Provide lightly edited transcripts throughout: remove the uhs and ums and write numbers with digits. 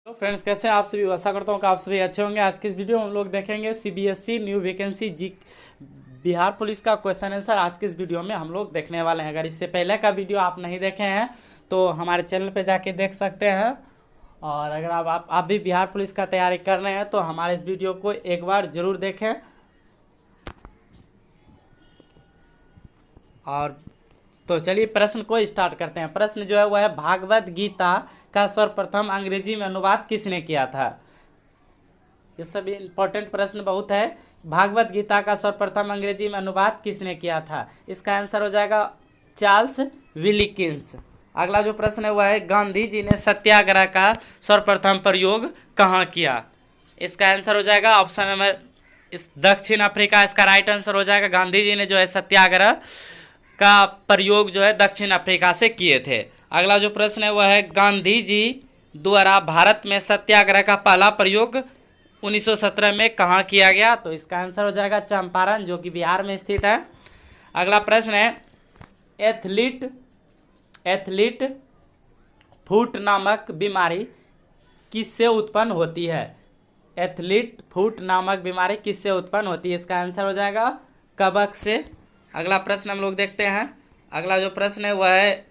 तो फ्रेंड्स, कैसे हैं आप सभी। आशा करता हूँ कि आप सभी अच्छे होंगे। आज की इस वीडियो में हम लोग देखेंगे सीबीएसई न्यू वैकेंसी जी बिहार पुलिस का क्वेश्चन आंसर। आज की इस वीडियो में हम लोग देखने वाले हैं। अगर इससे पहले का वीडियो आप नहीं देखे हैं तो हमारे चैनल पे जाके देख सकते हैं। और अगर आप भी बिहार पुलिस का तैयारी कर रहे हैं तो हमारे इस वीडियो को एक बार ज़रूर देखें। और तो चलिए प्रश्न को स्टार्ट करते हैं। प्रश्न जो है वह है, भागवत गीता का सर्वप्रथम अंग्रेजी में अनुवाद किसने किया था। ये सभी इंपॉर्टेंट प्रश्न बहुत है। भागवत गीता का सर्वप्रथम अंग्रेजी में अनुवाद किसने किया था। इसका आंसर हो जाएगा चार्ल्स विलिकिंस। अगला जो प्रश्न है वह है, गांधी जी ने सत्याग्रह का सर्वप्रथम प्रयोग कहाँ किया। इसका आंसर हो जाएगा ऑप्शन नंबर दक्षिण अफ्रीका। इसका राइट आंसर हो जाएगा गांधी जी ने जो है सत्याग्रह का प्रयोग जो है दक्षिण अफ्रीका से किए थे। अगला जो प्रश्न है वह है, गांधी जी द्वारा भारत में सत्याग्रह का पहला प्रयोग 1917 में कहाँ किया गया। तो इसका आंसर हो जाएगा चंपारण, जो कि बिहार में स्थित है। अगला प्रश्न है, एथलीट फुट नामक बीमारी किससे उत्पन्न होती है। एथलीट फुट नामक बीमारी किससे उत्पन्न होती है। इसका आंसर हो जाएगा कबक से। अगला प्रश्न हम लोग देखते हैं। अगला जो प्रश्न है वह है,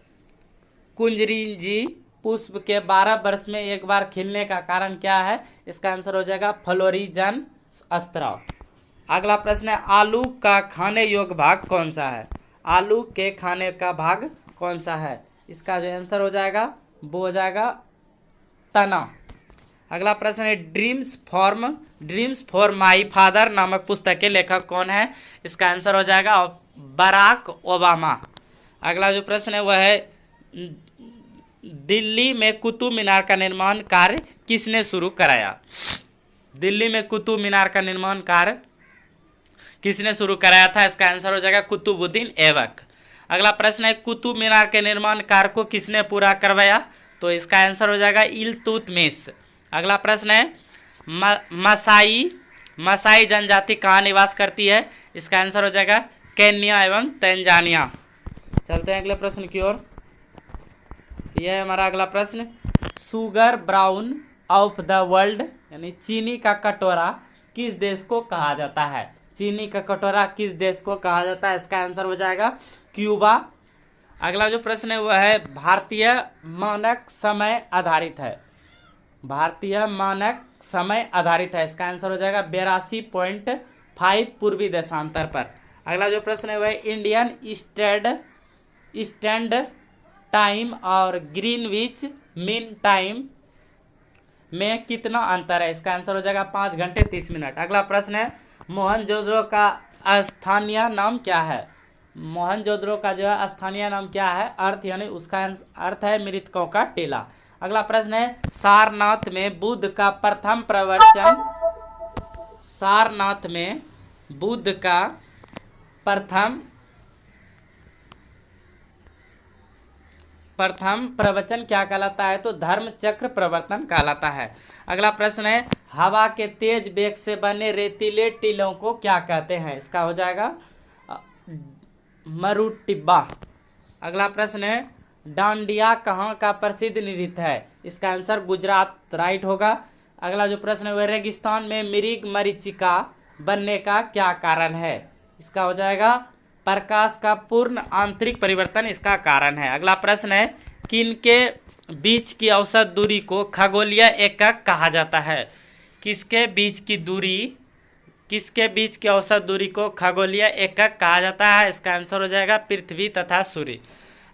कुंजरी पुष्प के 12 वर्ष में एक बार खिलने का कारण क्या है। इसका आंसर हो जाएगा फ्लोरिजन स्त्राव। अगला प्रश्न है, आलू का खाने योग्य भाग कौन सा है। आलू के खाने का भाग कौन सा है। इसका जो आंसर हो जाएगा वो हो जाएगा तना। अगला प्रश्न है, ड्रीम्स फॉर माई फादर नामक पुस्तक के लेखक कौन है। इसका आंसर हो जाएगा बराक ओबामा। अगला जो प्रश्न है वह है, दिल्ली में कुतुब मीनार का निर्माण कार्य किसने शुरू कराया। दिल्ली में कुतुब मीनार का निर्माण कार्य किसने शुरू कराया था। इसका आंसर हो जाएगा कुतुबुद्दीन ऐबक। अगला प्रश्न है, कुतुब मीनार के निर्माण कार्य को किसने पूरा करवाया। तो इसका आंसर हो जाएगा इल्तुतमिश। अगला प्रश्न है, मसाई जनजाति कहाँ निवास करती है। इसका आंसर हो जाएगा केन्या एवं तंजानिया। चलते हैं अगले प्रश्न की ओर। यह है हमारा अगला प्रश्न, sugar brown of the world यानी चीनी का कटोरा किस देश को कहा जाता है। चीनी का कटोरा किस देश को कहा जाता है। इसका आंसर हो जाएगा क्यूबा। अगला जो प्रश्न है वह है, भारतीय मानक समय आधारित है। भारतीय मानक समय आधारित है। इसका आंसर हो जाएगा 82.5 पूर्वी देशांतर पर। अगला जो प्रश्न है वह इंडियन स्टैंड टाइम और ग्रीनविच मीन टाइम में कितना अंतर है। इसका आंसर हो जाएगा 5 घंटे 30 मिनट। अगला प्रश्न है, मोहनजोदड़ो का स्थानीय नाम क्या है। मोहनजोदड़ो का जो है स्थानीय नाम क्या है। अर्थ यानी उसका अर्थ है मृतकों का टीला। अगला प्रश्न है, सारनाथ में बुद्ध का प्रथम प्रवचन प्रथम प्रवचन क्या कहलाता है। तो धर्म चक्र प्रवर्तन कहलाता है। अगला प्रश्न है, हवा के तेज वेग से बने रेतीले टीलों को क्या कहते हैं। इसका हो जाएगा मरुटिब्बा। अगला प्रश्न है, डांडिया कहाँ का प्रसिद्ध नृत्य है। इसका आंसर गुजरात राइट होगा। अगला जो प्रश्न है वह, रेगिस्तान में मृग मरीचिका बनने का क्या कारण है। इसका हो जाएगा प्रकाश का पूर्ण आंतरिक परिवर्तन इसका कारण है। अगला प्रश्न है, किनके बीच की औसत दूरी को खगोलीय एकक कहा जाता है। किसके बीच की औसत दूरी को खगोलीय एकक कहा जाता है। इसका आंसर हो जाएगा पृथ्वी तथा सूर्य।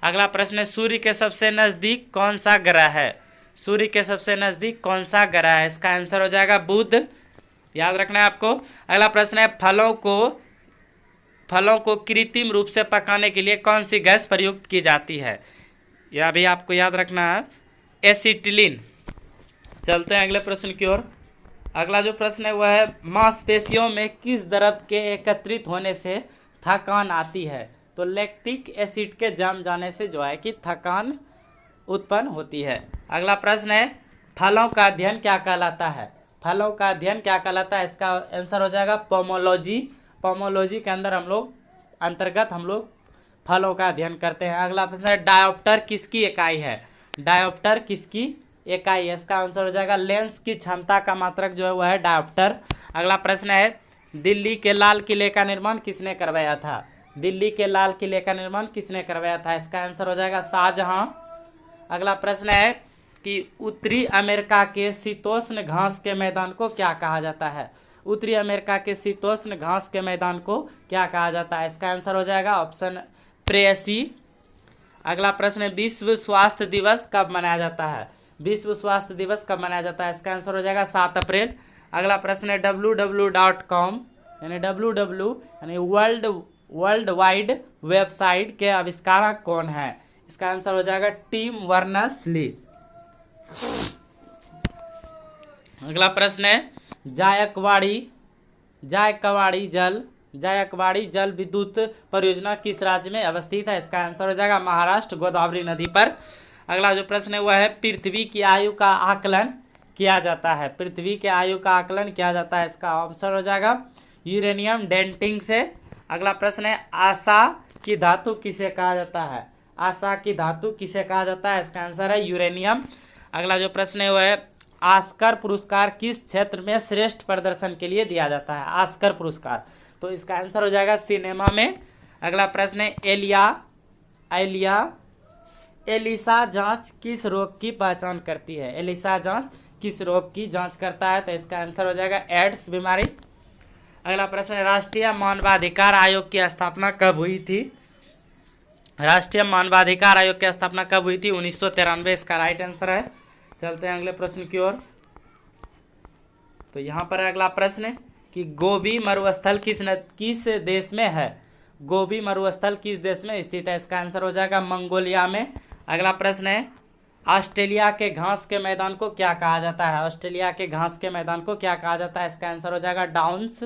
अगला प्रश्न है, सूर्य के सबसे नज़दीक कौन सा ग्रह है। सूर्य के सबसे नज़दीक कौन सा ग्रह है। इसका आंसर हो जाएगा बुध। याद रखना है आपको। अगला प्रश्न है, फलों को कृत्रिम रूप से पकाने के लिए कौन सी गैस प्रयुक्त की जाती है। यह भी आपको याद रखना है, एसिटिलीन। चलते हैं अगले प्रश्न की ओर। अगला जो प्रश्न है वह है, मांसपेशियों में किस द्रव के एकत्रित होने से थकान आती है। तो लैक्टिक एसिड के जम जाने से जो है कि थकान उत्पन्न होती है। अगला प्रश्न है, फलों का अध्ययन क्या कहलाता है। फलों का अध्ययन क्या कहलाता है। इसका आंसर हो जाएगा पोमोलॉजी। पोमोलॉजी के अंतर्गत हम लोग फलों का अध्ययन करते हैं। अगला प्रश्न है, डायोप्टर किसकी इकाई है। डायोप्टर किसकी इकाई। इसका आंसर हो जाएगा लेंस की क्षमता का मात्रक जो है वह है डायोप्टर। अगला प्रश्न है दिल्ली के लाल किले का निर्माण किसने करवाया था? दिल्ली के लाल किले का निर्माण किसने करवाया था? इसका आंसर हो जाएगा शाहजहां। अगला प्रश्न है कि उत्तरी अमेरिका के शीतोष्ण घास के मैदान को क्या कहा जाता है? उत्तरी अमेरिका के शीतोष्ण घास के मैदान को क्या कहा जाता है? इसका आंसर हो जाएगा ऑप्शन प्रेयसी। अगला प्रश्न है विश्व स्वास्थ्य दिवस कब मनाया जाता है? विश्व स्वास्थ्य दिवस कब मनाया जाता है? इसका आंसर हो जाएगा 7 अप्रैल। अगला प्रश्न है www.com यानी www यानी वर्ल्ड वाइड वेबसाइट के आविष्कारक कौन है? इसका आंसर हो जाएगा टिम बर्नर्स-ली। अगला प्रश्न है जायकवाड़ी जल विद्युत परियोजना किस राज्य में अवस्थित है? इसका आंसर हो जाएगा महाराष्ट्र, गोदावरी नदी पर। अगला जो प्रश्न है वह है पृथ्वी की आयु का आकलन किया जाता है। पृथ्वी के आयु का आकलन किया जाता है। इसका आंसर हो जाएगा यूरेनियम डेटिंग से। अगला प्रश्न है आशा की धातु किसे कहा जाता है? आशा की धातु किसे कहा जाता है? इसका आंसर है यूरेनियम। अगला जो प्रश्न है वह है ऑस्कर पुरस्कार किस क्षेत्र में श्रेष्ठ प्रदर्शन के लिए दिया जाता है? ऑस्कर पुरस्कार, तो इसका आंसर हो जाएगा सिनेमा में। अगला प्रश्न है एलिसा जांच किस रोग की पहचान करती है? एलिसा जांच किस रोग की जांच करता है? तो इसका आंसर हो जाएगा एड्स बीमारी। अगला प्रश्न है राष्ट्रीय मानवाधिकार आयोग की स्थापना कब हुई थी? राष्ट्रीय मानवाधिकार आयोग की स्थापना कब हुई थी? 1993। इसका राइट आंसर है। चलते हैं अगले प्रश्न की ओर। तो यहाँ पर अगला प्रश्न है कि गोबी मरुस्थल किस देश में है? गोबी मरुस्थल किस देश में स्थित है? इसका आंसर हो जाएगा मंगोलिया में। अगला प्रश्न है ऑस्ट्रेलिया के घास के मैदान को क्या कहा जाता है? ऑस्ट्रेलिया के घास के मैदान को क्या कहा जाता है? इसका आंसर हो जाएगा डाउन्स।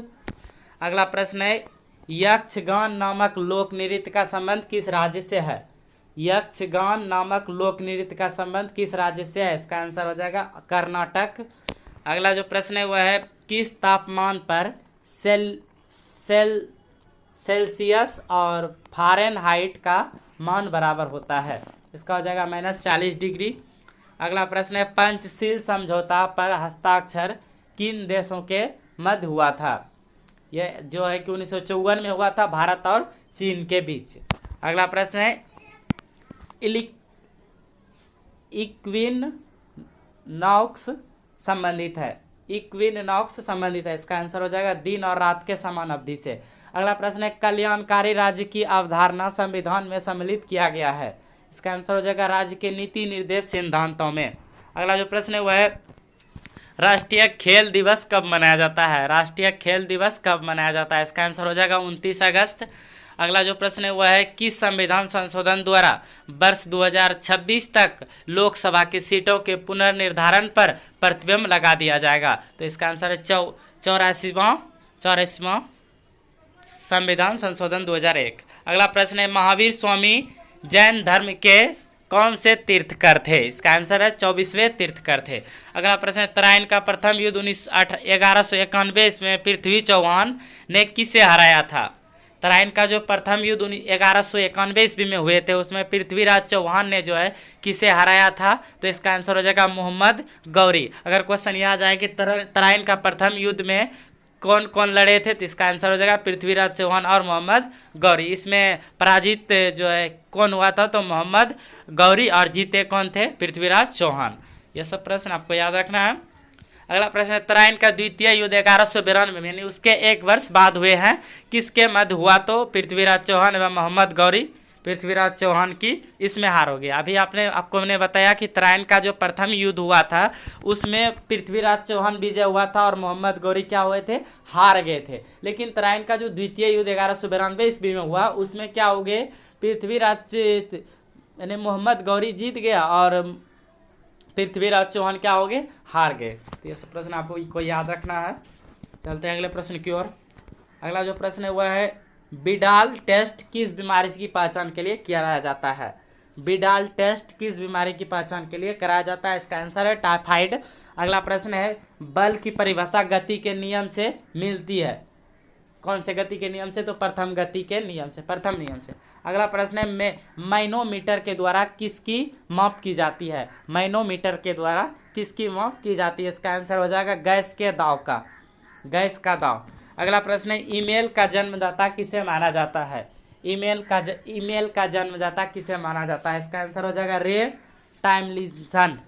अगला प्रश्न है यक्षगान नामक लोक नृत्य का संबंध किस राज्य से है? यक्षगान नामक लोक नृत्य का संबंध किस राज्य से है? इसका आंसर हो जाएगा कर्नाटक। अगला जो प्रश्न है वह है किस तापमान पर सेल्सियस और फ़ारेनहाइट का मान बराबर होता है? इसका हो जाएगा -40 डिग्री। अगला प्रश्न है पंचशील समझौता पर हस्ताक्षर किन देशों के मध्य हुआ था? यह जो है कि 1954 में हुआ था, भारत और चीन के बीच। अगला प्रश्न है इक्विनॉक्स संबंधित है। इक्विनॉक्स संबंधित है। इसका आंसर हो जाएगा दिन और रात के समान अवधि से। अगला प्रश्न है कल्याणकारी राज्य की अवधारणा संविधान में सम्मिलित किया गया है। इसका आंसर हो जाएगा राज्य के नीति निर्देश सिद्धांतों में। अगला जो प्रश्न है वह है राष्ट्रीय खेल दिवस कब मनाया जाता है? राष्ट्रीय खेल दिवस कब मनाया जाता है? इसका आंसर हो जाएगा 29 अगस्त। अगला जो प्रश्न है वह है किस संविधान संशोधन द्वारा वर्ष 2026 तक लोकसभा की सीटों के पुनर्निर्धारण पर प्रतिबंध लगा दिया जाएगा? तो इसका आंसर है 84वां संविधान संशोधन 2001। अगला प्रश्न है महावीर स्वामी जैन धर्म के कौन से तीर्थकर थे? इसका आंसर है 24वें तीर्थकर थे। अगला प्रश्न है तराइन का प्रथम युद्ध 1191 में पृथ्वी चौहान ने किसे हराया था? तराइन का जो प्रथम युद्ध 1191 ईस्वी में हुए थे उसमें पृथ्वीराज चौहान ने जो है किसे हराया था? तो इसका आंसर हो जाएगा मोहम्मद गौरी। अगर क्वेश्चन यह आ जाए कि तराइन का प्रथम युद्ध में कौन कौन लड़े थे, तो इसका आंसर हो जाएगा पृथ्वीराज चौहान और मोहम्मद गौरी। इसमें पराजित जो है कौन हुआ था? तो मोहम्मद गौरी, और जीते कौन थे? पृथ्वीराज चौहान। यह सब प्रश्न आपको याद रखना है। अगला प्रश्न है तराइन का द्वितीय युद्ध 1192 में यानी उसके एक वर्ष बाद हुए हैं, किसके मध्य हुआ? तो पृथ्वीराज चौहान एवं मोहम्मद गौरी। पृथ्वीराज चौहान की इसमें हार हो गया। अभी आपको मैंने बताया कि तराइन का जो प्रथम युद्ध हुआ था उसमें पृथ्वीराज चौहान विजय हुआ था और मोहम्मद गौरी क्या हुए थे? हार गए थे। लेकिन तराइन का जो द्वितीय युद्ध 1192 ईस्वी में हुआ उसमें क्या हो गए? पृथ्वीराज यानी मोहम्मद गौरी जीत गया और पृथ्वीराज चौहान क्या हो गए? हार गए। तो ये सब प्रश्न आपको याद रखना है। चलते हैं अगले प्रश्न की ओर। अगला जो प्रश्न है वह है बिडाल टेस्ट किस बीमारी की पहचान के लिए कराया जाता है? बिडाल टेस्ट किस बीमारी की पहचान के लिए कराया जाता है? इसका आंसर है टाइफाइड। अगला प्रश्न है बल की परिभाषा गति के नियम से मिलती है। कौन से गति के नियम से? तो प्रथम गति के नियम से, प्रथम नियम से। अगला प्रश्न है मैनोमीटर के द्वारा किसकी माप की जाती है? मैनोमीटर के द्वारा किसकी माप की जाती है? इसका आंसर हो जाएगा गैस के दाव का, गैस का दाव। अगला प्रश्न है ईमेल का जन्मदाता किसे माना जाता है? ईमेल का जन्मदाता किसे माना जाता है? इसका आंसर हो जाएगा रे टाइमलिंसन।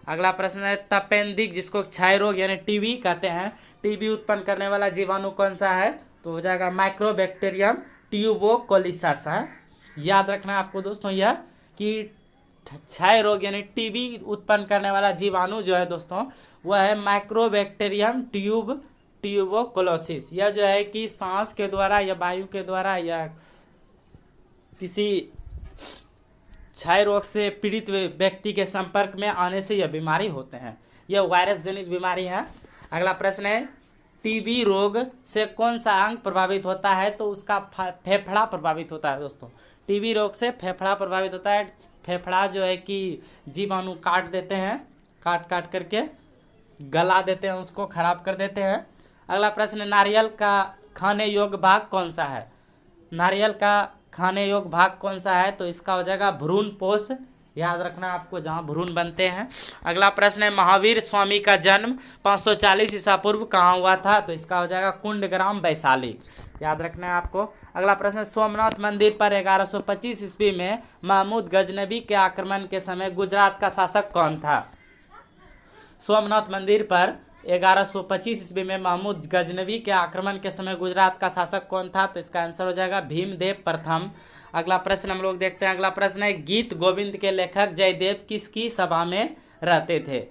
अगला प्रश्न है तपेंदिक जिसको क्षय रोग यानी टीबी कहते हैं, टीबी उत्पन्न करने वाला जीवाणु कौन सा है? तो हो जाएगा माइक्रोबैक्टीरियम ट्यूबरकुलोसिस है। याद रखना आपको दोस्तों यह कि क्षय रोग यानी टीबी उत्पन्न करने वाला जीवाणु जो है दोस्तों वह है माइक्रोबैक्टीरियम ट्यूबरकुलोसिस। यह जो है कि सांस के द्वारा या वायु के द्वारा या किसी क्षय रोग से पीड़ित व्यक्ति के संपर्क में आने से यह बीमारी होते हैं, यह वायरस जनित बीमारी है। अगला प्रश्न है टीबी रोग से कौन सा अंग प्रभावित होता है? तो उसका फेफड़ा प्रभावित होता है दोस्तों। टीबी रोग से फेफड़ा प्रभावित होता है। फेफड़ा जो है कि जीवाणु काट देते हैं, काट करके गला देते हैं, उसको खराब कर देते हैं। अगला प्रश्न नारियल का खाने योग्य भाग कौन सा है? नारियल का खाने योग्य भाग कौन सा है? तो इसका हो जाएगा भ्रूण पोष। याद रखना आपको, जहाँ भ्रूण बनते हैं। अगला प्रश्न है महावीर स्वामी का जन्म 540 ईसा पूर्व कहाँ हुआ था? तो इसका हो जाएगा कुंडग्राम वैशाली। याद रखना है आपको। अगला प्रश्न है सोमनाथ मंदिर पर 1125 ईस्वी में महमूद गजनबी के आक्रमण के समय गुजरात का शासक कौन था? सोमनाथ मंदिर पर 1125 ईस्वी में महमूद गजनबी के आक्रमण के समय गुजरात का शासक कौन था? तो इसका आंसर हो जाएगा भीमदेव प्रथम। अगला प्रश्न हम लोग देखते हैं। अगला प्रश्न है गीत गोविंद के लेखक जयदेव किसकी सभा में रहते थे?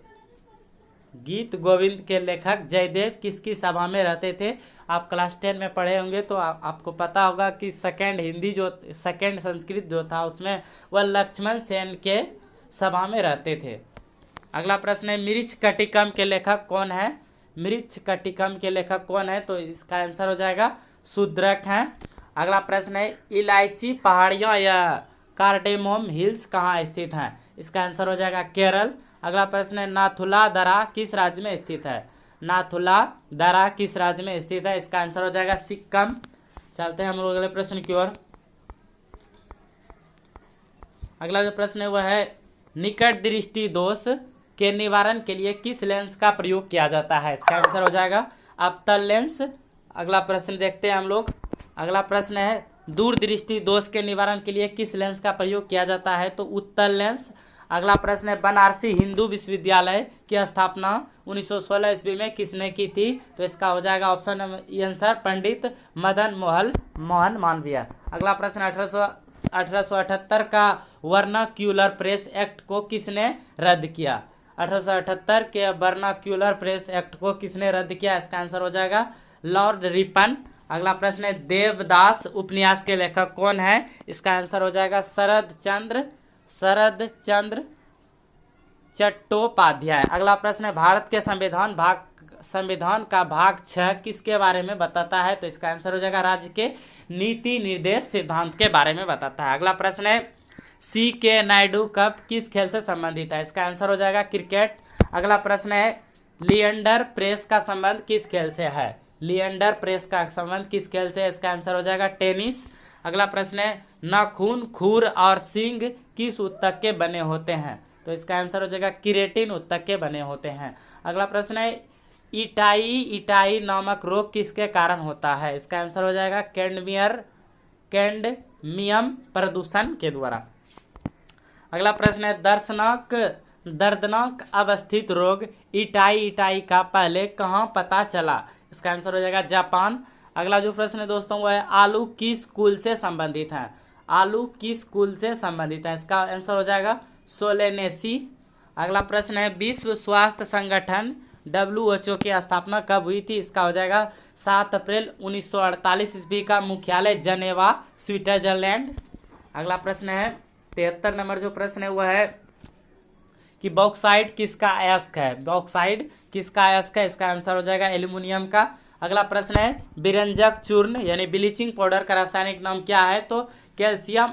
गीत गोविंद के लेखक जयदेव किसकी सभा में रहते थे? आप क्लास 10 में पढ़े होंगे तो आपको पता होगा कि सेकंड संस्कृत जो था उसमें वह लक्ष्मण सेन के सभा में रहते थे। अगला प्रश्न है मृच्छ कटिकम के लेखक कौन है? मृच्छ कटिकम के लेखक कौन है? तो इसका आंसर हो जाएगा शूद्रक हैं। अगला प्रश्न है इलायची पहाड़ियाँ या कार्डेमोम हिल्स कहाँ स्थित हैं? इसका आंसर हो जाएगा केरल। अगला प्रश्न है नाथुला दर्रा किस राज्य में स्थित है? नाथुला दर्रा किस राज्य में स्थित है? इसका आंसर हो जाएगा सिक्किम। चलते हैं हम लोग अगले प्रश्न की ओर। अगला जो प्रश्न है वह है निकट दृष्टि दोष के निवारण के लिए किस लेंस का प्रयोग किया जाता है? इसका आंसर हो जाएगा अवतल लेंस। अगला प्रश्न देखते हैं हम लोग। अगला प्रश्न है दूरदृष्टि दोष के निवारण के लिए किस लेंस का प्रयोग किया जाता है? तो उत्तल लेंस। अगला प्रश्न है बनारसी हिंदू विश्वविद्यालय की स्थापना 1916 ईस्वी में किसने की थी? तो इसका हो जाएगा ऑप्शन आंसर पंडित मदन मोहन मालवीय। अगला प्रश्न 1878 का वर्नाक्यूलर प्रेस एक्ट को किसने रद्द किया? 1878 के वर्नाक्यूलर प्रेस एक्ट को किसने रद्द किया? इसका आंसर हो जाएगा लॉर्ड रिपन। अगला प्रश्न है देवदास उपन्यास के लेखक कौन है? इसका आंसर हो जाएगा शरद चंद्र चट्टोपाध्याय। अगला प्रश्न है भारत के संविधान का भाग 6 किसके बारे में बताता है? तो इसका आंसर हो जाएगा राज्य के नीति निर्देश सिद्धांत के बारे में बताता है। अगला प्रश्न है C.K. नायडू कप किस खेल से संबंधित है? इसका आंसर हो जाएगा क्रिकेट। अगला प्रश्न है लिएंडर प्रेस का संबंध किस खेल से है? लिएंडर प्रेस का संबंध किस खेल से? इसका आंसर हो जाएगा टेनिस। अगला प्रश्न है नाखून खुर और सींग किस ऊतक के बने होते हैं? तो इसका आंसर हो जाएगा केराटिन ऊतक के बने होते हैं। अगला प्रश्न है इटाई नामक रोग किसके कारण होता है? इसका आंसर हो जाएगा कैडमियम प्रदूषण के द्वारा। अगला प्रश्न है दर्दनाक अवस्थित रोग इटाई का पहले कहाँ पता चला? इसका आंसर हो जाएगा जापान। अगला जो प्रश्न है दोस्तों वह है आलू किस कुल से संबंधित है? आलू किस कुल से संबंधित है? इसका आंसर हो जाएगा सोलेनेसी। अगला प्रश्न है विश्व स्वास्थ्य संगठन WHO की स्थापना कब हुई थी? इसका हो जाएगा 7 अप्रैल 1948 ईस्वी का मुख्यालय जनेवा स्विट्जरलैंड। अगला प्रश्न है 73 नंबर जो प्रश्न है वह है कि बॉक्साइड किसका अयस्क है? बॉक्साइड किसका अयस्क है? इसका आंसर हो जाएगा एल्यूमिनियम का। अगला प्रश्न है बिरंजक चूर्ण यानी ब्लीचिंग पाउडर का रासायनिक नाम क्या है? तो कैल्शियम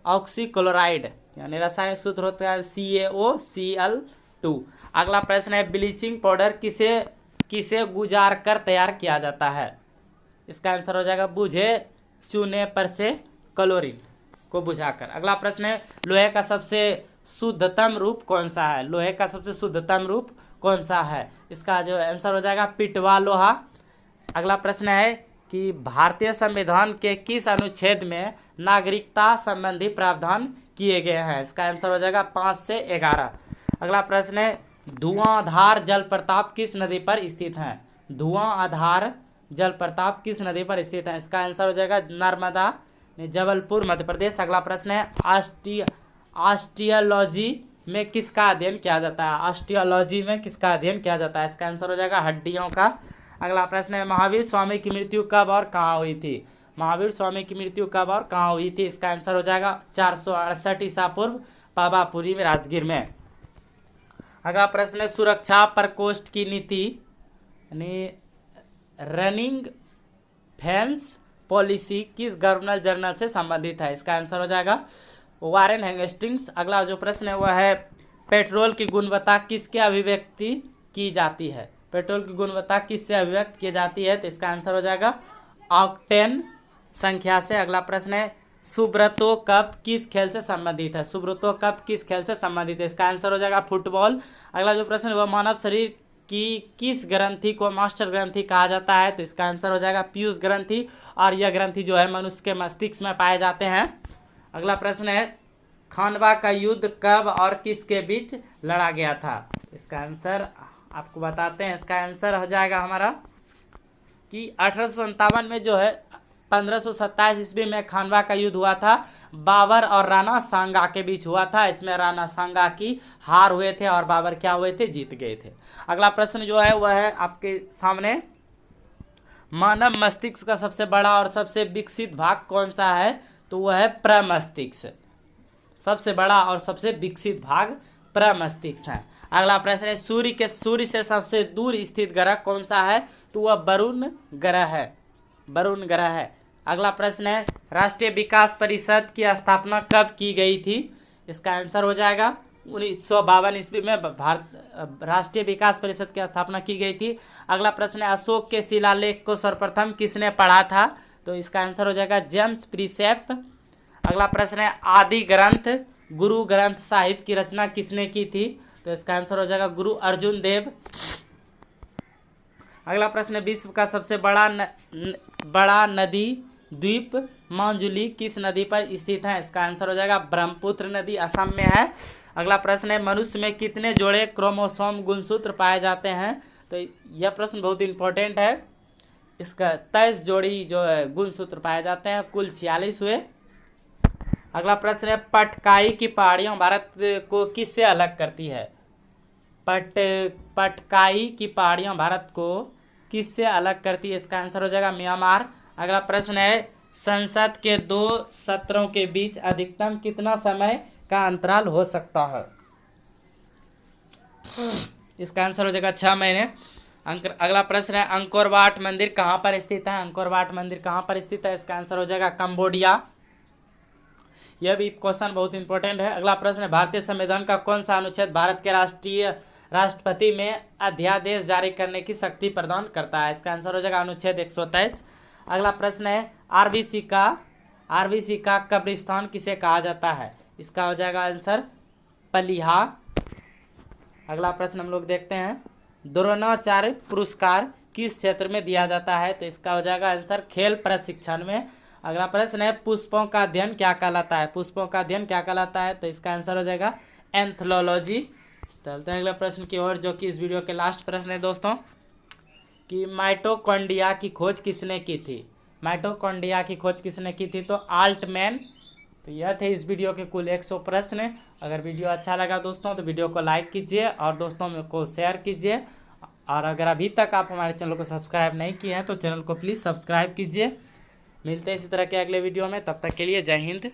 ऑक्सीक्लोराइड यानी रासायनिक सूत्र होता है CaOCl2। अगला प्रश्न है ब्लीचिंग पाउडर किसे गुजार कर तैयार किया जाता है? इसका आंसर हो जाएगा बुझे चूने पर से क्लोरीन को बुझाकर। अगला प्रश्न है लोहे का सबसे शुद्धतम रूप कौन सा है? लोहे का सबसे शुद्धतम रूप कौन सा है? इसका जो आंसर हो जाएगा पिटवा लोहा। अगला प्रश्न है कि भारतीय संविधान के किस अनुच्छेद में नागरिकता संबंधी प्रावधान किए गए हैं? इसका आंसर हो जाएगा 5 से 11। अगला प्रश्न है धुआंधार जलप्रपात किस नदी पर स्थित है? धुआंधार जलप्रपात किस नदी पर स्थित है? इसका आंसर हो जाएगा नर्मदा, जबलपुर, मध्य प्रदेश। अगला प्रश्न है ऑस्टियोलॉजी में किसका अध्ययन किया जाता है? ऑस्टियोलॉजी में किसका अध्ययन किया जाता है? इसका आंसर हो जाएगा हड्डियों का। अगला प्रश्न है महावीर स्वामी की मृत्यु कब और कहाँ हुई थी? महावीर स्वामी की मृत्यु कब और कहाँ हुई थी? इसका आंसर हो जाएगा 468 ईसा पूर्व, पावापुरी में, राजगीर में। अगला प्रश्न है सुरक्षा प्रकोष्ठ की नीति यानी रनिंग फेंस पॉलिसी किस गवर्नर जनरल से संबंधित है? इसका आंसर हो जाएगा वारेन हेस्टिंग्स। अगला जो प्रश्न है वह है पेट्रोल की गुणवत्ता किसके अभिव्यक्ति की जाती है? पेट्रोल की गुणवत्ता किससे अभिव्यक्त की जाती है? तो इसका आंसर हो जाएगा ऑक्टेन संख्या से। अगला प्रश्न है सुब्रतो कप किस खेल से संबंधित है? सुब्रतो कप किस खेल से संबंधित है? इसका आंसर हो जाएगा फुटबॉल। अगला जो प्रश्न है वह मानव शरीर की किस ग्रंथि को मास्टर ग्रंथि कहा जाता है? तो इसका आंसर हो जाएगा पीयूष ग्रंथि, और यह ग्रंथि जो है मनुष्य के मस्तिष्क में पाए जाते हैं। अगला प्रश्न है खानवा का युद्ध कब और किसके बीच लड़ा गया था? इसका आंसर आपको बताते हैं। इसका आंसर हो जाएगा हमारा कि 1857 में जो है 1527 ईस्वी में खानवा का युद्ध हुआ था, बाबर और राणा सांगा के बीच हुआ था। इसमें राणा सांगा की हार हुए थे और बाबर क्या हुए थे? जीत गए थे। अगला प्रश्न जो है वह है आपके सामने मानव मस्तिष्क का सबसे बड़ा और सबसे विकसित भाग कौन सा है? तो वह है प्रमस्तिष्क। सबसे बड़ा और सबसे विकसित भाग प्रमस्तिष्क है। अगला प्रश्न है सूर्य से सबसे दूर स्थित ग्रह कौन सा है? तो वह वरुण ग्रह है, वरुण ग्रह है। अगला प्रश्न है राष्ट्रीय विकास परिषद की स्थापना कब की गई थी? इसका आंसर हो जाएगा 1952 ईस्वी में भारत राष्ट्रीय विकास परिषद की स्थापना की गई थी। अगला प्रश्न है अशोक के शिलालेख को सर्वप्रथम किसने पढ़ा था? तो इसका आंसर हो जाएगा जेम्स प्रिसेप। अगला प्रश्न है आदि ग्रंथ गुरु ग्रंथ साहिब की रचना किसने की थी? तो इसका आंसर हो जाएगा गुरु अर्जुन देव। अगला प्रश्न विश्व का सबसे बड़ा नदी द्वीप मांजुली किस नदी पर स्थित है? इसका आंसर हो जाएगा ब्रह्मपुत्र नदी, असम में है। अगला प्रश्न है मनुष्य में कितने जोड़े क्रोमोसोम गुणसूत्र पाए जाते हैं? तो यह प्रश्न बहुत इंपॉर्टेंट है। इसका 23 जोड़ी जो है गुणसूत्र पाए जाते हैं, कुल 46 हुए। अगला प्रश्न है पटकाई की पहाड़ियाँ भारत को किससे अलग करती है? पटकाई की पहाड़ियाँ भारत को किससे अलग करती है? इसका आंसर हो जाएगा म्यांमार। अगला प्रश्न है संसद के 2 सत्रों के बीच अधिकतम कितना समय का अंतराल हो सकता है? इसका आंसर हो जाएगा 6 महीने। अगला प्रश्न है अंकोर वाट मंदिर कहाँ पर स्थित है? अंकोर वाट मंदिर कहाँ पर स्थित है? इसका आंसर हो जाएगा कंबोडिया। यह भी क्वेश्चन बहुत इंपॉर्टेंट है। अगला प्रश्न है भारतीय संविधान का कौन सा अनुच्छेद भारत के राष्ट्रपति में अध्यादेश जारी करने की शक्ति प्रदान करता है? इसका आंसर हो जाएगा अनुच्छेद 123। अगला प्रश्न है आरबीसी का कब्रिस्तान किसे कहा जाता है? इसका हो जाएगा आंसर पलिहा। अगला प्रश्न हम लोग देखते हैं द्रोणाचार्य पुरस्कार किस क्षेत्र में दिया जाता है? तो इसका हो जाएगा आंसर खेल प्रशिक्षण में। अगला प्रश्न है पुष्पों का अध्ययन क्या कहलाता है? पुष्पों का अध्ययन क्या कहलाता है? तो इसका आंसर हो जाएगा एंथोलॉजी। चलते हैं अगला प्रश्न की ओर, जो कि इस वीडियो के लास्ट प्रश्न है दोस्तों, कि माइटोकॉन्ड्रिया की खोज किसने की थी? माइटोकॉन्ड्रिया की खोज किसने की थी? तो आल्टमैन। तो यह थे इस वीडियो के कुल 100 प्रश्न। अगर वीडियो अच्छा लगा दोस्तों तो वीडियो को लाइक कीजिए और दोस्तों में को शेयर कीजिए, और अगर अभी तक आप हमारे चैनल को सब्सक्राइब नहीं किए हैं तो चैनल को प्लीज़ सब्सक्राइब कीजिए। मिलते हैं इसी तरह के अगले वीडियो में, तब तक के लिए जय हिंद।